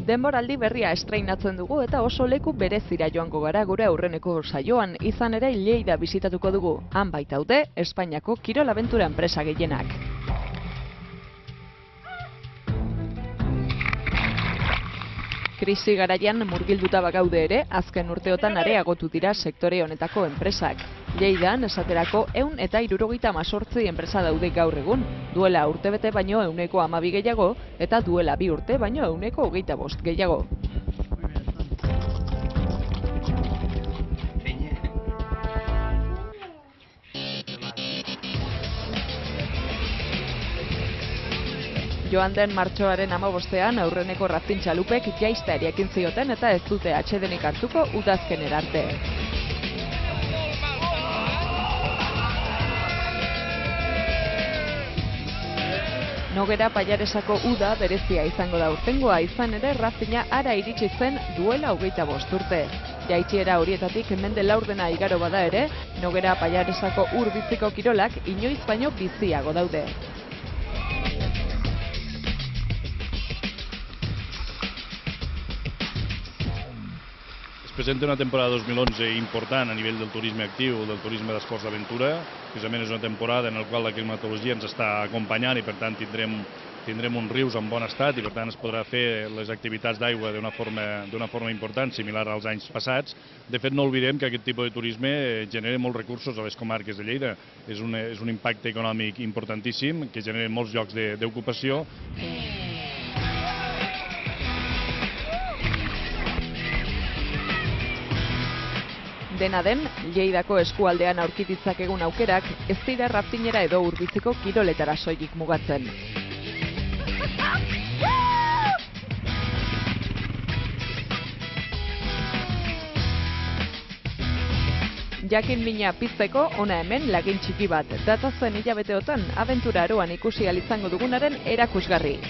Denboraldi berria estreinatzen dugu eta oso leku berezira joango gara gure aurreneko saioan, izan ere Lleida bisitatuko dugu. Han baitaude Espainiako kirol abentura enpresa gehienak. Krisi garaian murgilduta bagaude ere, azken urteotan areagotu dira sektore honetako enpresak. Lleidan, esaterako 178 enpresa daude gaur egun, duela urtebete baino 112 gehiago, eta duela 2 urte baino 125 gehiago. Joan den martxoaren 15ean aurreneko rafting txalupek jaizteari ekin zioten eta ez dute atsedenik hartuko udazkenera arte. Nogera Pailaresako uda berezia izango da urtengoa, izan ere raftinga ara iritsi zen duela 25 urte. Jaitsiera horietatik mende laurdena igaro bada ere, Nogera Pailaresako ur biziko kirolak inoiz baino biziago daude. Presenta una temporada 2011 important a nivell del turisme actiu, del turisme d'esports d'aventura. Precisament és una temporada en la qual la climatologia ens està acompanyant i per tant tindrem uns rius en bon estat i per tant es podrà fer les activitats d'aigua d'una forma important, similar als anys passats. De fet, no oblidem que aquest tipus de turisme genera molts recursos a les comarques de Lleida. És un impacte econòmic importantíssim que genera molts llocs d'ocupació. Dena den, Lleidako eskualdean aurki ditzakegun aukerak ez dira raftingera edo urbiziko kiroletara soilik mugatzen. Jakin mina pizteko, hona hemen lagin txiki bat, datozen hilabeteotan abentura aroan ikusi ahal izango dugunaren erakusgarri.